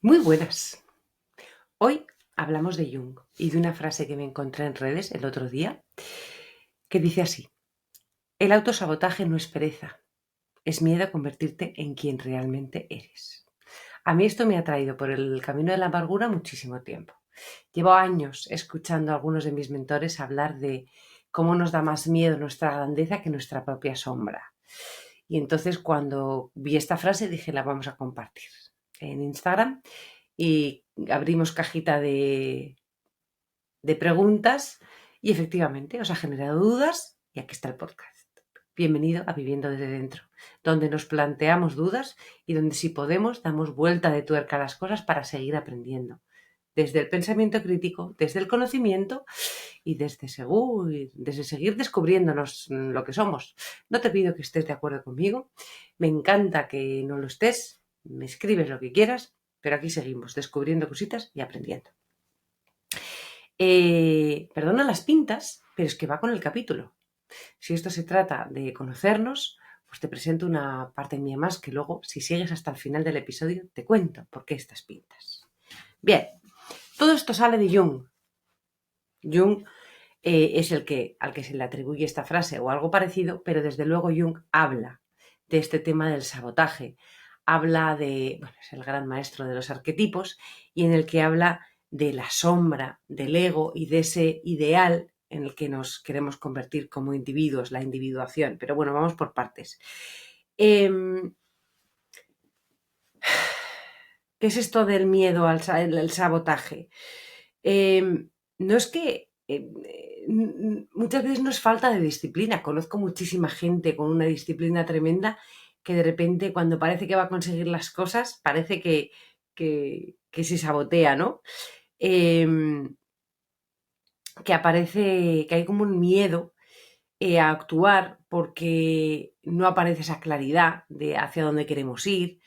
Muy buenas. Hoy hablamos de Jung y de una frase que me encontré en redes el otro día que dice así: el autosabotaje no es pereza, es miedo a convertirte en quien realmente eres. A mí esto me ha traído por el camino de la amargura muchísimo tiempo. Llevo años escuchando a algunos de mis mentores hablar de cómo nos da más miedo nuestra grandeza que nuestra propia sombra. Y entonces cuando vi esta frase dije, la vamos a compartir en Instagram y abrimos cajita de preguntas y efectivamente os ha generado dudas y aquí está el podcast. Bienvenido a Viviendo desde Dentro, donde nos planteamos dudas y donde si podemos damos vuelta de tuerca a las cosas para seguir aprendiendo. Desde el pensamiento crítico, desde el conocimiento y desde seguir descubriéndonos lo que somos. No te pido que estés de acuerdo conmigo, me encanta que no lo estés, me escribes lo que quieras, pero aquí seguimos descubriendo cositas y aprendiendo. Perdona las pintas, pero es que va con el capítulo. Si esto se trata de conocernos, pues te presento una parte mía más que luego, si sigues hasta el final del episodio, te cuento por qué estas pintas. Bien, todo esto sale de Jung. Jung es al que se le atribuye esta frase o algo parecido, pero desde luego Jung habla de este tema del sabotaje. Habla de, bueno, es el gran maestro de los arquetipos y en el que habla de la sombra, del ego y de ese ideal en el que nos queremos convertir como individuos, la individuación. Pero bueno, vamos por partes. ¿Qué es esto del miedo al sabotaje? No es que muchas veces no es falta de disciplina. Conozco muchísima gente con una disciplina tremenda que de repente cuando parece que va a conseguir las cosas, parece que se sabotea, ¿no? Que aparece, que hay como un miedo a actuar porque no aparece esa claridad de hacia dónde queremos ir.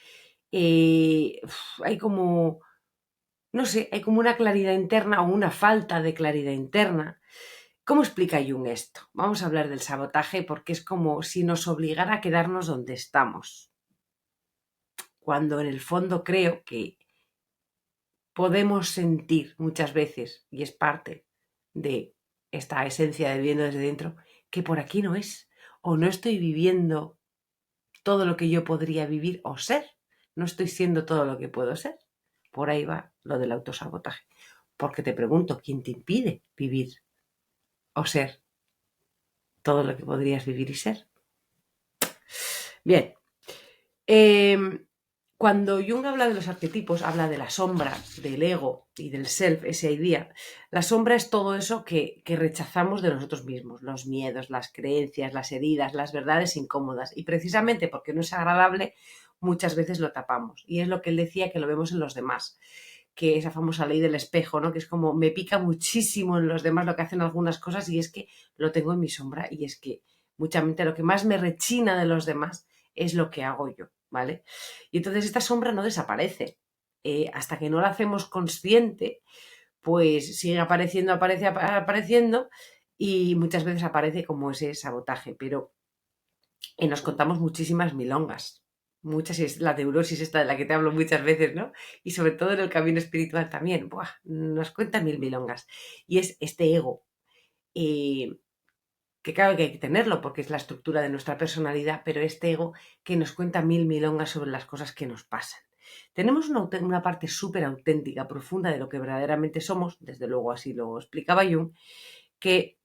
Hay como, no sé, hay como una claridad interna o una falta de claridad interna. ¿Cómo explica Jung esto? Vamos a hablar del sabotaje porque es como si nos obligara a quedarnos donde estamos, cuando en el fondo creo que podemos sentir muchas veces, y es parte de esta esencia de viviendo desde dentro, que por aquí no es, o no estoy viviendo todo lo que yo podría vivir o ser, no estoy siendo todo lo que puedo ser. Por ahí va lo del autosabotaje. Porque te pregunto, ¿quién te impide vivir o ser todo lo que podrías vivir y ser? Bien, cuando Jung habla de los arquetipos, habla de la sombra, del ego y del self, ese idea. La sombra es todo eso que rechazamos de nosotros mismos, los miedos, las creencias, las heridas, las verdades incómodas. Y precisamente porque no es agradable, muchas veces lo tapamos. Y es lo que él decía, que lo vemos en los demás, que esa famosa ley del espejo, ¿no? Que es como me pica muchísimo en los demás lo que hacen algunas cosas y es que lo tengo en mi sombra y es que mucha mente lo que más me rechina de los demás es lo que hago yo, ¿vale? Y entonces esta sombra no desaparece. Hasta que no la hacemos consciente, pues sigue apareciendo, apareciendo y muchas veces aparece como ese sabotaje, pero nos contamos muchísimas milongas. Muchas, es la neurosis esta de la que te hablo muchas veces, ¿no? Y sobre todo en el camino espiritual también. Buah, nos cuenta mil milongas. Y es este ego, eh, que claro que hay que tenerlo porque es la estructura de nuestra personalidad, pero este ego que nos cuenta mil milongas sobre las cosas que nos pasan. Tenemos una parte súper auténtica, profunda de lo que verdaderamente somos, desde luego así lo explicaba Jung, que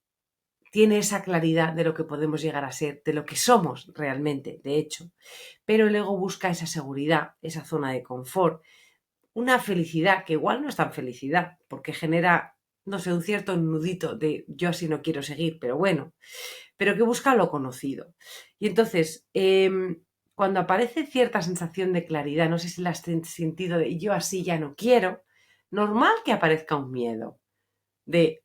tiene esa claridad de lo que podemos llegar a ser, de lo que somos realmente, de hecho. Pero el ego busca esa seguridad, esa zona de confort, una felicidad que igual no es tan felicidad, porque genera, no sé, un cierto nudito de yo así no quiero seguir, pero que busca lo conocido. Y entonces, cuando aparece cierta sensación de claridad, no sé si la has sentido de yo así ya no quiero, normal que aparezca un miedo de,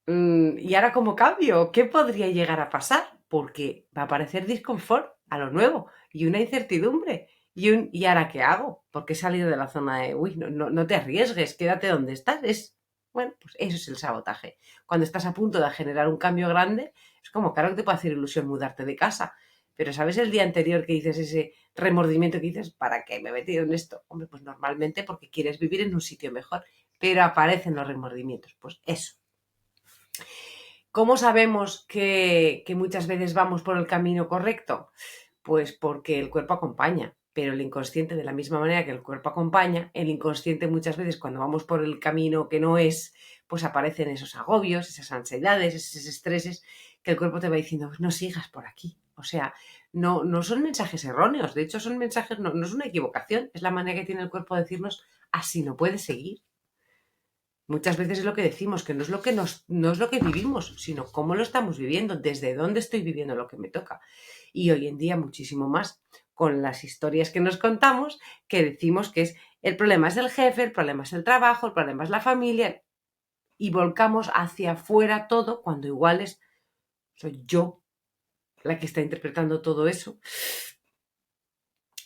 ¿y ahora cómo cambio? ¿Qué podría llegar a pasar? Porque va a aparecer disconfort a lo nuevo y una incertidumbre. ¿Y ahora qué hago? Porque he salido de la zona de, uy, no te arriesgues, quédate donde estás. Bueno, pues eso es el sabotaje. Cuando estás a punto de generar un cambio grande, es como, claro que te puede hacer ilusión mudarte de casa, Pero ¿sabes el día anterior que dices ese remordimiento que dices, ¿para qué me he metido en esto? Hombre, pues normalmente porque quieres vivir en un sitio mejor, pero aparecen los remordimientos. Pues eso. ¿Cómo sabemos que muchas veces vamos por el camino correcto? Pues porque el cuerpo acompaña, pero el inconsciente, de la misma manera que el cuerpo acompaña, el inconsciente muchas veces cuando vamos por el camino que no es, pues aparecen esos agobios, esas ansiedades, esos estreses, que el cuerpo te va diciendo, no sigas por aquí. O sea, no son mensajes erróneos, de hecho son mensajes, no es una equivocación, es la manera que tiene el cuerpo de decirnos, así no puedes seguir. Muchas veces es lo que decimos, que no es lo que no es lo que vivimos, sino cómo lo estamos viviendo, desde dónde estoy viviendo lo que me toca. Y hoy en día muchísimo más con las historias que nos contamos, que decimos que el problema es el jefe, el problema es el trabajo, el problema es la familia, y volcamos hacia afuera todo cuando igual soy yo la que está interpretando todo eso,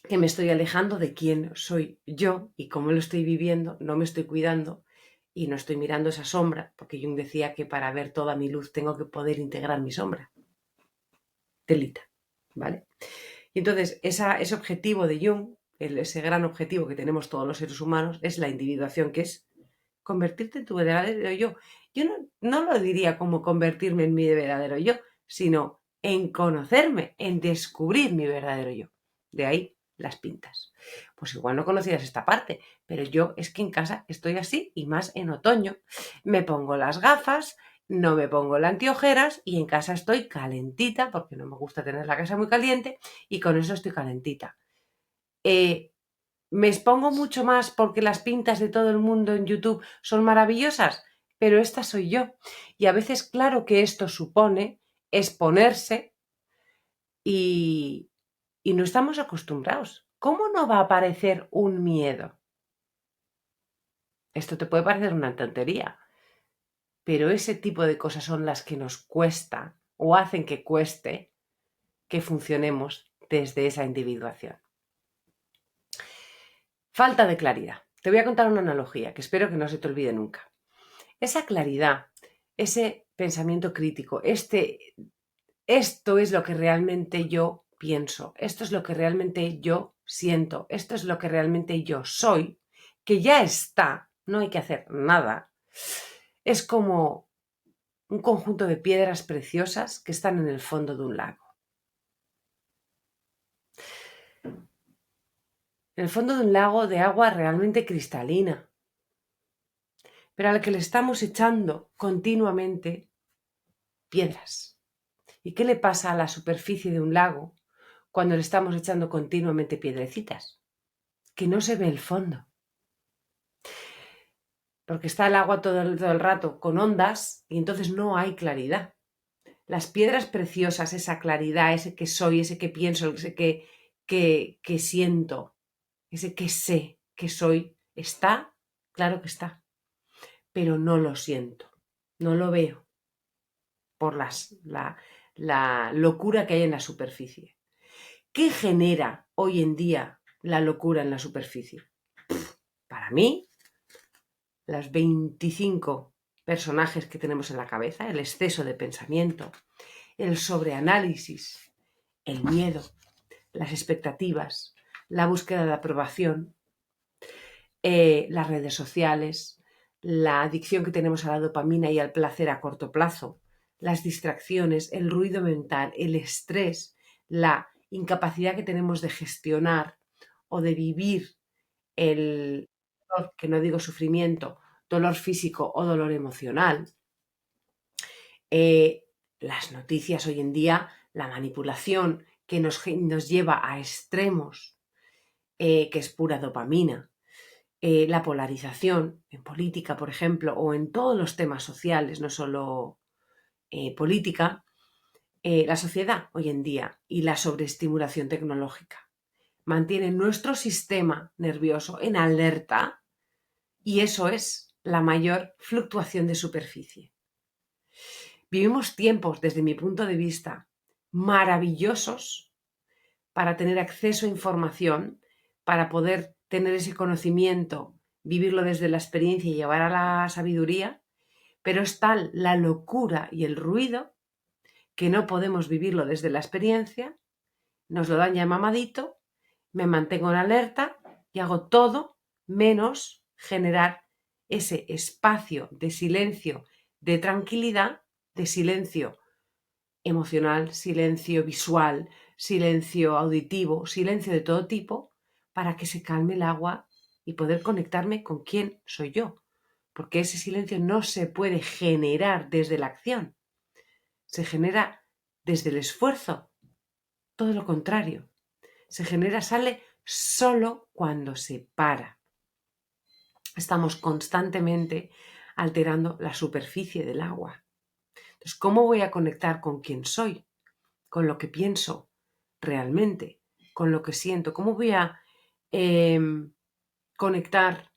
que me estoy alejando de quién soy yo y cómo lo estoy viviendo, no me estoy cuidando y no estoy mirando esa sombra, porque Jung decía que para ver toda mi luz tengo que poder integrar mi sombra. Telita, ¿vale? Y entonces ese objetivo de Jung, ese gran objetivo que tenemos todos los seres humanos, es la individuación, que es convertirte en tu verdadero yo. Yo no lo diría como convertirme en mi verdadero yo, sino en conocerme, en descubrir mi verdadero yo. De ahí las pintas. Pues igual no conocías esta parte, pero yo es que en casa estoy así y más en otoño. Me pongo las gafas, no me pongo las anteojeras y en casa estoy calentita porque no me gusta tener la casa muy caliente y con eso estoy calentita. Me expongo mucho más porque las pintas de todo el mundo en YouTube son maravillosas, pero esta soy yo. Y a veces, claro que esto supone exponerse y no estamos acostumbrados. ¿Cómo no va a aparecer un miedo? Esto te puede parecer una tontería, pero ese tipo de cosas son las que nos cuesta o hacen que cueste que funcionemos desde esa individuación. Falta de claridad. Te voy a contar una analogía que espero que no se te olvide nunca. Esa claridad, ese pensamiento crítico, esto es lo que realmente yo pienso, esto es lo que realmente yo siento, esto es lo que realmente yo soy, que ya está, no hay que hacer nada. Es como un conjunto de piedras preciosas que están en el fondo de un lago. En el fondo de un lago de agua realmente cristalina, pero al que le estamos echando continuamente piedras. ¿Y qué le pasa a la superficie de un lago cuando le estamos echando continuamente piedrecitas? Que no se ve el fondo. Porque está el agua todo el rato con ondas y entonces no hay claridad. Las piedras preciosas, esa claridad, ese que soy, ese que pienso, ese que siento, ese que sé que soy, está, claro que está, pero no lo siento, no lo veo por la locura que hay en la superficie. ¿Qué genera hoy en día la locura en la superficie? Para mí, los 25 personajes que tenemos en la cabeza, el exceso de pensamiento, el sobreanálisis, el miedo, las expectativas, la búsqueda de aprobación, las redes sociales, la adicción que tenemos a la dopamina y al placer a corto plazo, las distracciones, el ruido mental, el estrés, la incapacidad que tenemos de gestionar o de vivir el dolor, que no digo sufrimiento, dolor físico o dolor emocional. Las noticias hoy en día, la manipulación que nos lleva a extremos, que es pura dopamina. La polarización en política, por ejemplo, o en todos los temas sociales, no solo política, la sociedad hoy en día y la sobreestimulación tecnológica mantienen nuestro sistema nervioso en alerta y eso es la mayor fluctuación de superficie. Vivimos tiempos, desde mi punto de vista, maravillosos para tener acceso a información, para poder tener ese conocimiento, vivirlo desde la experiencia y llevar a la sabiduría, pero es tal la locura y el ruido que no podemos vivirlo desde la experiencia nos lo dan ya mamadito, me mantengo en alerta y hago todo menos generar ese espacio de silencio, de tranquilidad, de silencio emocional, silencio visual, silencio auditivo, silencio de todo tipo, para que se calme el agua y poder conectarme con quién soy yo. Porque ese silencio no se puede generar desde la acción, se genera desde el esfuerzo, todo lo contrario. Se genera, sale solo cuando se para. Estamos constantemente alterando la superficie del agua. Entonces, ¿cómo voy a conectar con quién soy? Con lo que pienso realmente, con lo que siento. ¿Cómo voy a conectar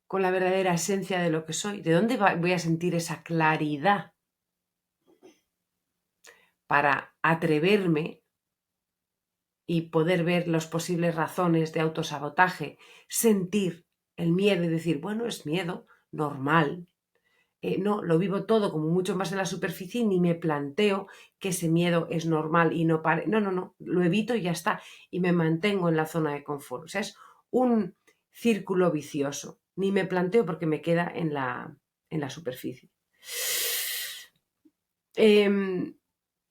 con la verdadera esencia de lo que soy? ¿De dónde voy a sentir esa claridad para atreverme y poder ver las posibles razones de autosabotaje, sentir el miedo y decir, bueno, es miedo, normal? No, lo vivo todo como mucho más en la superficie y ni me planteo que ese miedo es normal y no pare. No, lo evito y ya está. Y me mantengo en la zona de confort. O sea, es un círculo vicioso. Ni me planteo porque me queda en la superficie.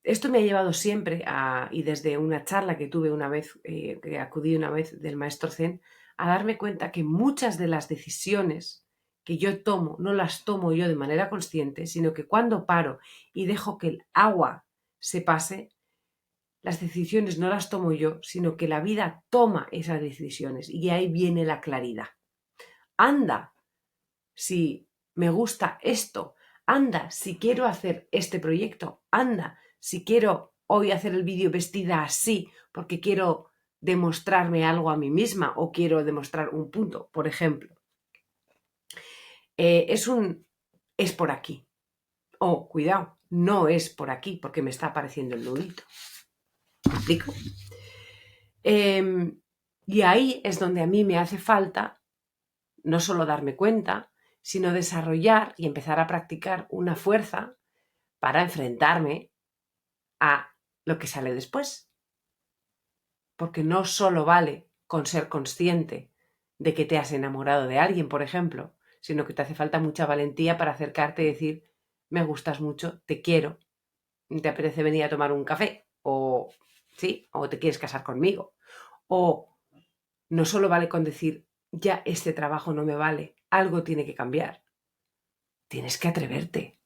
Esto me ha llevado siempre y desde una charla que tuve una vez, que acudí una vez del maestro Zen, a darme cuenta que muchas de las decisiones que yo tomo, no las tomo yo de manera consciente, sino que cuando paro y dejo que el agua se pase, las decisiones no las tomo yo, sino que la vida toma esas decisiones y ahí viene la claridad. Anda, si me gusta esto, anda, si quiero hacer este proyecto, anda, si quiero hoy hacer el vídeo vestida así porque quiero demostrarme algo a mí misma o quiero demostrar un punto, por ejemplo. Es por aquí. O, cuidado, no es por aquí porque me está apareciendo el nudito. ¿Me explico? Y ahí es donde a mí me hace falta no solo darme cuenta, sino desarrollar y empezar a practicar una fuerza para enfrentarme a lo que sale después. Porque no solo vale con ser consciente de que te has enamorado de alguien, por ejemplo, sino que te hace falta mucha valentía para acercarte y decir, me gustas mucho, te quiero, te apetece venir a tomar un café, o sí, o te quieres casar conmigo. O no solo vale con decir, ya este trabajo no me vale, algo tiene que cambiar. Tienes que atreverte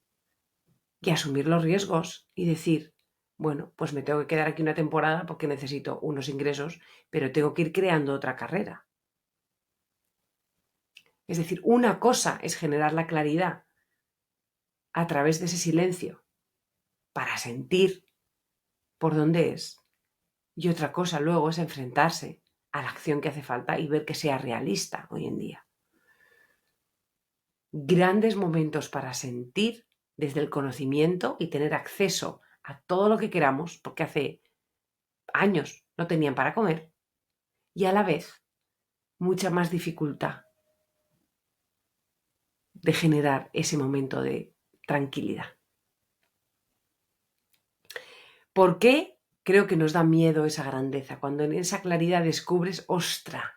y asumir los riesgos y decir, bueno, pues me tengo que quedar aquí una temporada porque necesito unos ingresos, pero tengo que ir creando otra carrera. Es decir, una cosa es generar la claridad a través de ese silencio para sentir por dónde es. Y otra cosa luego es enfrentarse a la acción que hace falta y ver que sea realista hoy en día. Grandes momentos para sentir desde el conocimiento y tener acceso a todo lo que queramos, porque hace años no tenían para comer, y a la vez mucha más dificultad de generar ese momento de tranquilidad. ¿Por qué creo que nos da miedo esa grandeza? Cuando en esa claridad descubres, ¡ostra!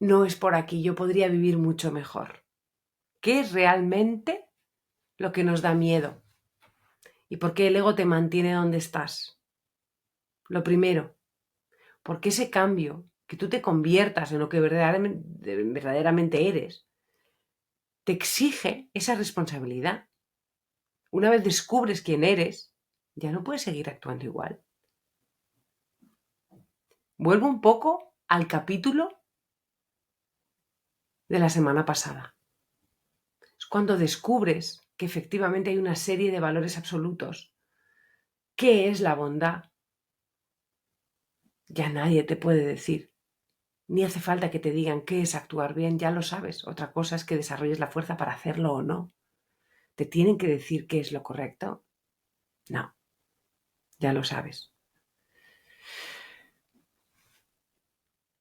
No es por aquí, yo podría vivir mucho mejor. ¿Qué es realmente lo que nos da miedo? ¿Y por qué el ego te mantiene donde estás? Lo primero, porque ese cambio, que tú te conviertas en lo que verdaderamente eres, te exige esa responsabilidad. Una vez descubres quién eres, ya no puedes seguir actuando igual. Vuelvo un poco al capítulo de la semana pasada. Es cuando descubres que efectivamente hay una serie de valores absolutos. ¿Qué es la bondad? Ya nadie te puede decir. Ni hace falta que te digan qué es actuar bien, ya lo sabes. Otra cosa es que desarrolles la fuerza para hacerlo o no. ¿Te tienen que decir qué es lo correcto? No, ya lo sabes.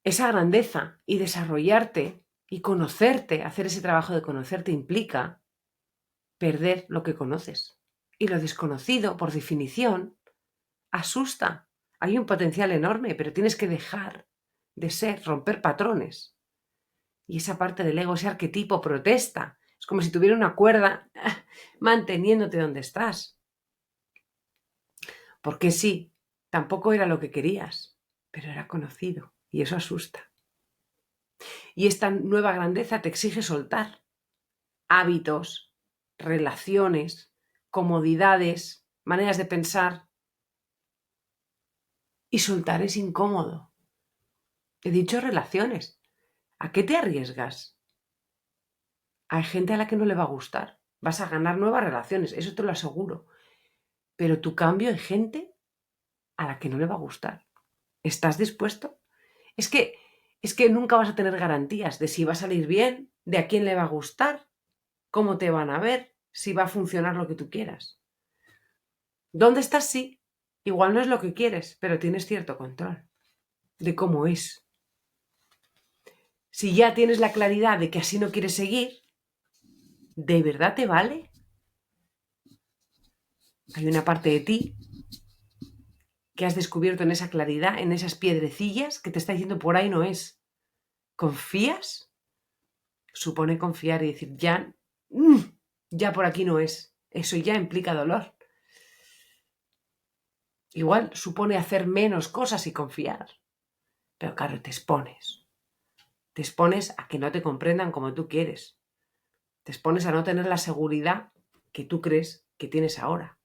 Esa grandeza y desarrollarte y conocerte, hacer ese trabajo de conocerte implica perder lo que conoces. Y lo desconocido, por definición, asusta. Hay un potencial enorme, pero tienes que dejar de ser, romper patrones. Y esa parte del ego, ese arquetipo, protesta. Es como si tuviera una cuerda manteniéndote donde estás. Porque sí, tampoco era lo que querías, pero era conocido y eso asusta. Y esta nueva grandeza te exige soltar hábitos, relaciones, comodidades, maneras de pensar. Y soltar es incómodo. He dicho relaciones. ¿A qué te arriesgas? Hay gente a la que no le va a gustar. Vas a ganar nuevas relaciones, eso te lo aseguro. Pero tu cambio hay gente a la que no le va a gustar. ¿Estás dispuesto? Es que, es que nunca vas a tener garantías de si va a salir bien, de a quién le va a gustar, cómo te van a ver, si va a funcionar lo que tú quieras. ¿Dónde estás? Sí. Igual no es lo que quieres, pero tienes cierto control de cómo es. Si ya tienes la claridad de que así no quieres seguir, ¿de verdad te vale? Hay una parte de ti que has descubierto en esa claridad, en esas piedrecillas, que te está diciendo por ahí no es. ¿Confías? Supone confiar y decir, ya por aquí no es. Eso ya implica dolor. Igual supone hacer menos cosas y confiar. Pero claro, te expones. Te expones a que no te comprendan como tú quieres. Te expones a no tener la seguridad que tú crees que tienes ahora.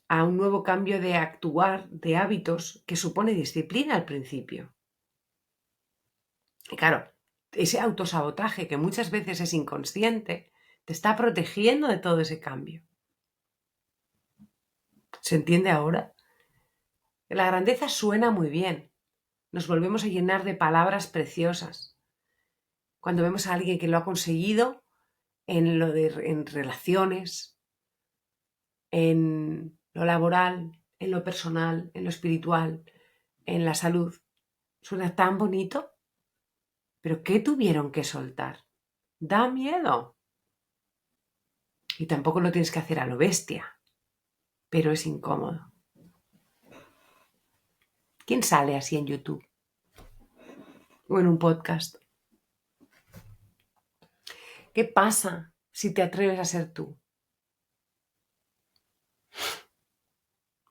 A un nuevo cambio de actuar, de hábitos, que supone disciplina al principio. Y claro, ese autosabotaje que muchas veces es inconsciente, te está protegiendo de todo ese cambio. ¿Se entiende ahora? La grandeza suena muy bien. Nos volvemos a llenar de palabras preciosas. Cuando vemos a alguien que lo ha conseguido en relaciones, en lo laboral, en lo personal, en lo espiritual, en la salud, suena tan bonito. ¿Pero qué tuvieron que soltar? Da miedo. Y tampoco lo tienes que hacer a lo bestia, pero es incómodo. ¿Quién sale así en YouTube o en un podcast? ¿Qué pasa si te atreves a ser tú?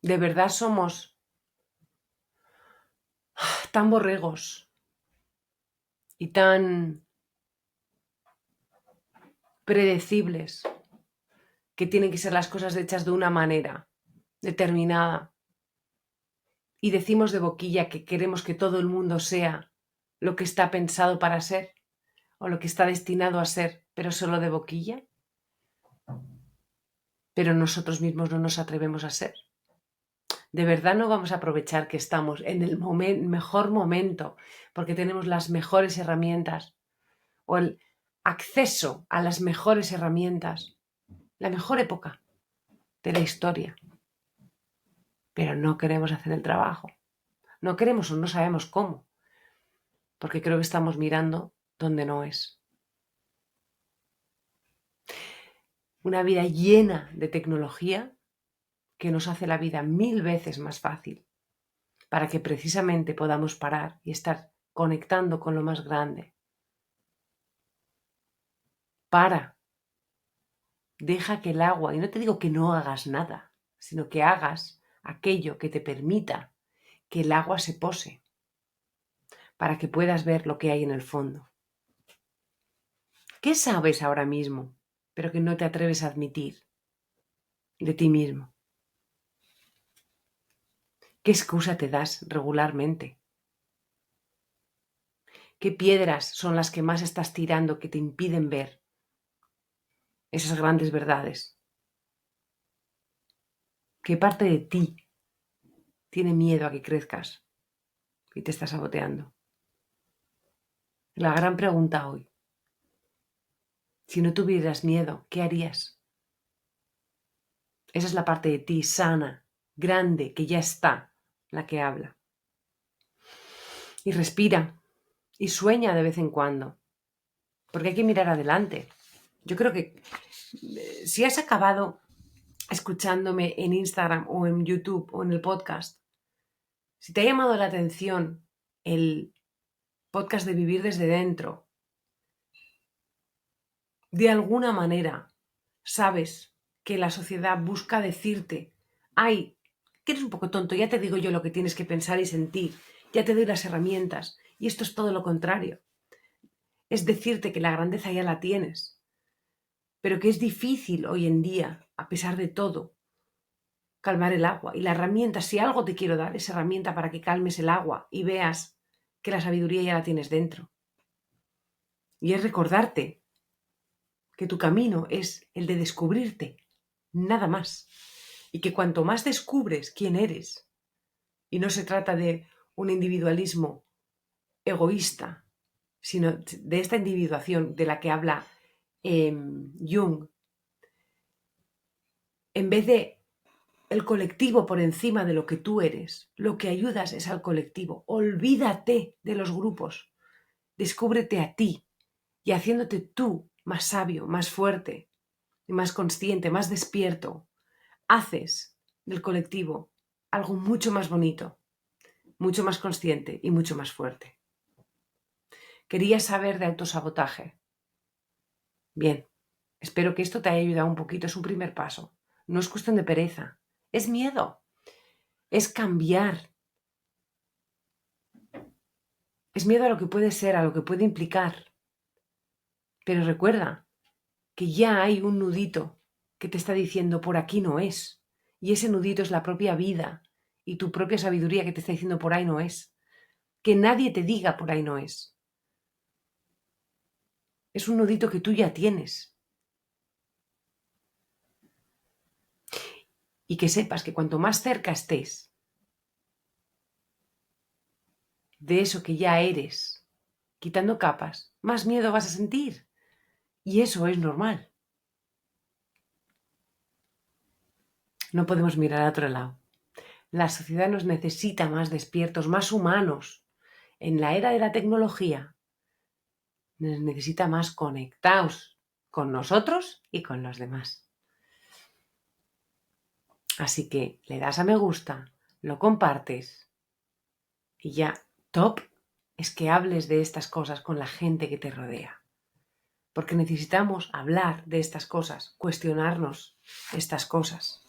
¿De verdad somos tan borregos y tan predecibles que tienen que ser las cosas hechas de una manera determinada? Y decimos de boquilla que queremos que todo el mundo sea lo que está pensado para ser o lo que está destinado a ser, pero solo de boquilla. Pero nosotros mismos no nos atrevemos a ser. De verdad no vamos a aprovechar que estamos en el mejor momento porque tenemos las mejores herramientas o el acceso a las mejores herramientas, la mejor época de la historia. Pero no queremos hacer el trabajo. No queremos o no sabemos cómo, porque creo que estamos mirando donde no es. Una vida llena de tecnología que nos hace la vida 1000 veces más fácil para que precisamente podamos parar y estar conectando con lo más grande. Deja que el agua, y no te digo que no hagas nada, sino que hagas aquello que te permita que el agua se pose, para que puedas ver lo que hay en el fondo. ¿Qué sabes ahora mismo, pero que no te atreves a admitir de ti mismo? ¿Qué excusa te das regularmente? ¿Qué piedras son las que más estás tirando que te impiden ver esas grandes verdades? ¿Qué parte de ti tiene miedo a que crezcas y te está saboteando? La gran pregunta hoy. Si no tuvieras miedo, ¿qué harías? Esa es la parte de ti sana, grande, que ya está, la que habla. Y respira y sueña de vez en cuando, porque hay que mirar adelante. Yo creo que si has acabado escuchándome en Instagram o en YouTube o en el podcast, si te ha llamado la atención el podcast de Vivir desde Dentro, de alguna manera sabes que la sociedad busca decirte, ay, que eres un poco tonto, ya te digo yo lo que tienes que pensar y sentir, ya te doy las herramientas, y esto es todo lo contrario. Es decirte que la grandeza ya la tienes, pero que es difícil hoy en día, a pesar de todo, calmar el agua. Y la herramienta, si algo te quiero dar, es herramienta para que calmes el agua y veas que la sabiduría ya la tienes dentro. Y es recordarte que tu camino es el de descubrirte, nada más. Y que cuanto más descubres quién eres, y no se trata de un individualismo egoísta, sino de esta individuación de la que habla Jung, en vez de el colectivo por encima de lo que tú eres, lo que ayudas es al colectivo. Olvídate de los grupos, descúbrete a ti y haciéndote tú más sabio, más fuerte, más consciente, más despierto, haces del colectivo algo mucho más bonito, mucho más consciente y mucho más fuerte. Querías saber de autosabotaje. Bien, espero que esto te haya ayudado un poquito, es un primer paso. No es cuestión de pereza, es miedo, es cambiar. Es miedo a lo que puede ser, a lo que puede implicar. Pero recuerda que ya hay un nudito que te está diciendo por aquí no es. Y ese nudito es la propia vida y tu propia sabiduría que te está diciendo por ahí no es. Que nadie te diga por ahí no es. Es un nudito que tú ya tienes. Y que sepas que cuanto más cerca estés de eso que ya eres, quitando capas, más miedo vas a sentir. Y eso es normal. No podemos mirar a otro lado. La sociedad nos necesita más despiertos, más humanos. En la era de la tecnología nos necesita más conectados con nosotros y con los demás. Así que le das a me gusta, lo compartes y ya top es que hables de estas cosas con la gente que te rodea. Porque necesitamos hablar de estas cosas, cuestionarnos estas cosas.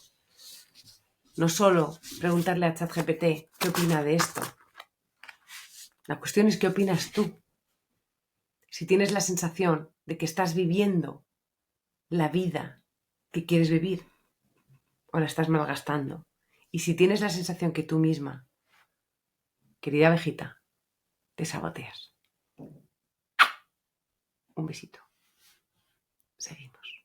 No solo preguntarle a ChatGPT qué opina de esto. La cuestión es qué opinas tú. Si tienes la sensación de que estás viviendo la vida que quieres vivir o la estás malgastando. Y si tienes la sensación que tú misma, querida abejita, te saboteas. Un besito. Seguimos.